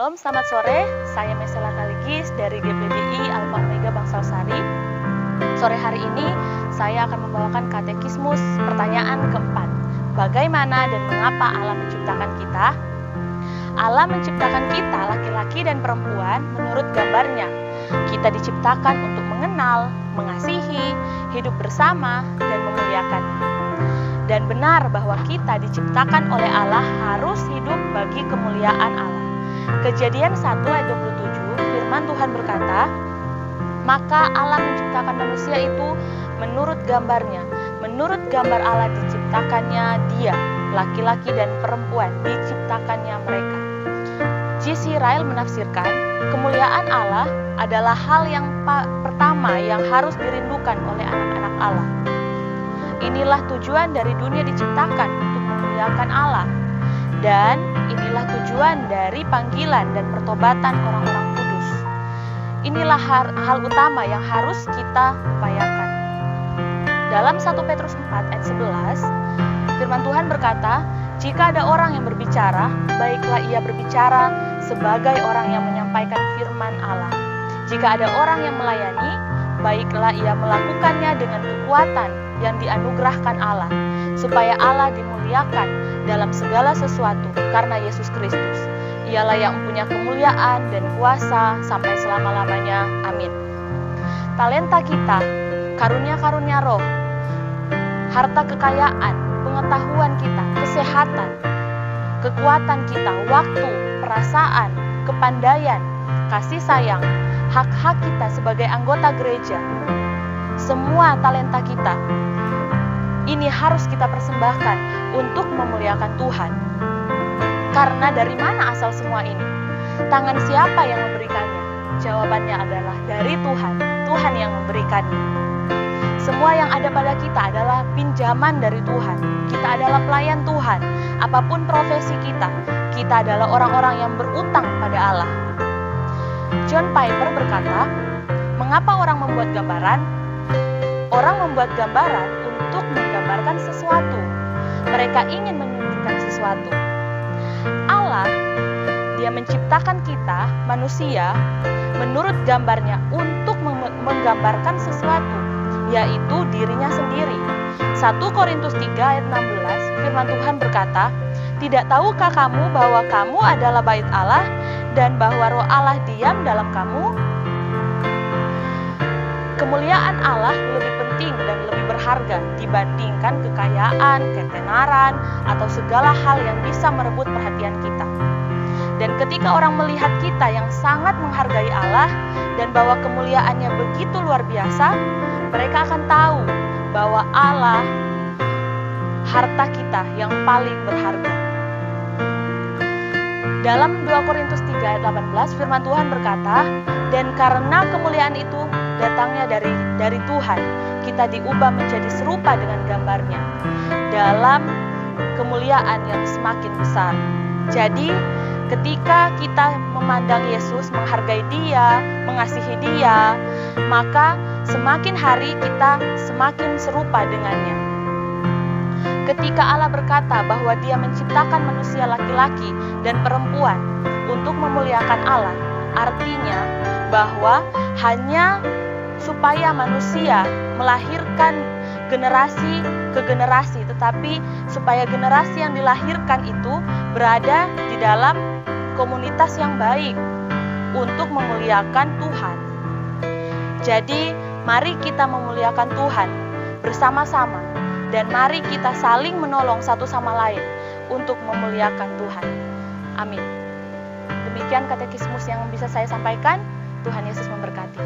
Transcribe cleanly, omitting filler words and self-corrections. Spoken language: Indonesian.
Shalom, selamat sore. Saya Mesela Kaligis dari GPDI Alpha Omega Bangsal Sari. Sore hari ini saya akan membawakan katekismus pertanyaan keempat. Bagaimana dan mengapa Allah menciptakan kita? Allah menciptakan kita, laki-laki dan perempuan, menurut gambarnya. Kita diciptakan untuk mengenal, mengasihi, hidup bersama, dan memuliakan. Dan benar bahwa kita diciptakan oleh Allah harus hidup bagi kemuliaan Allah. Kejadian 1 ayat 27, firman Tuhan berkata, maka Allah menciptakan manusia itu menurut gambarnya. Menurut gambar Allah diciptakannya dia, laki-laki dan perempuan diciptakannya mereka. G.C. Ryle menafsirkan, kemuliaan Allah adalah hal yang pertama yang harus dirindukan oleh anak-anak Allah. Inilah tujuan dari dunia diciptakan untuk memuliakan Allah. Dan inilah tujuan dari panggilan dan pertobatan orang-orang kudus. Inilah hal utama yang harus kita upayakan. Dalam 1 Petrus 4 ayat 11, firman Tuhan berkata, jika ada orang yang berbicara, baiklah ia berbicara sebagai orang yang menyampaikan firman Allah. Jika ada orang yang melayani, baiklah ia melakukannya dengan kekuatan yang dianugerahkan Allah, supaya Allah dimuliakan dalam segala sesuatu karena Yesus Kristus. Ialah yang mempunyai kemuliaan dan kuasa sampai selama-lamanya. Amin. Talenta kita, karunia-karunia roh, harta kekayaan, pengetahuan kita, kesehatan, kekuatan kita, waktu, perasaan, kepandaian, kasih sayang, hak-hak kita sebagai anggota gereja, semua talenta kita, ini harus kita persembahkan untuk memuliakan Tuhan. Karena dari mana asal semua ini? Tangan siapa yang memberikannya? Jawabannya adalah dari Tuhan. Tuhan yang memberikannya. Semua yang ada pada kita adalah pinjaman dari Tuhan. Kita adalah pelayan Tuhan. Apapun profesi kita adalah orang-orang yang berutang pada Allah. John Piper berkata, mengapa orang membuat gambaran? Orang membuat gambaran untuk menggambarkan sesuatu. Mereka ingin menunjukkan sesuatu. Allah, dia menciptakan kita, manusia, menurut gambarnya untuk menggambarkan sesuatu, yaitu dirinya sendiri. 1 Korintus 3 ayat 16, firman Tuhan berkata, tidak tahukah kamu bahwa kamu adalah bait Allah dan bahwa roh Allah diam dalam kamu? Kemuliaan Allah lebih penting dan lebih berharga dibandingkan kekayaan, ketenaran, atau segala hal yang bisa merebut perhatian kita. Dan ketika orang melihat kita yang sangat menghargai Allah dan bahwa kemuliaannya begitu luar biasa, mereka akan tahu bahwa Allah harta kita yang paling berharga. Dalam 2 Korintus 3 ayat 18 firman Tuhan berkata, dan karena kemuliaan itu datangnya dari Tuhan, kita diubah menjadi serupa dengan gambarnya dalam kemuliaan yang semakin besar. Jadi ketika kita memandang Yesus, menghargai dia, mengasihi dia, maka semakin hari kita semakin serupa dengannya. Ketika Allah berkata bahwa dia menciptakan manusia laki-laki dan perempuan untuk memuliakan Allah, artinya bahwa hanya supaya manusia melahirkan generasi ke generasi, tetapi supaya generasi yang dilahirkan itu berada di dalam komunitas yang baik untuk memuliakan Tuhan. Jadi, mari kita memuliakan Tuhan bersama-sama dan mari kita saling menolong satu sama lain untuk memuliakan Tuhan. Amin. Demikian katekismus yang bisa saya sampaikan. Tuhan Yesus memberkati.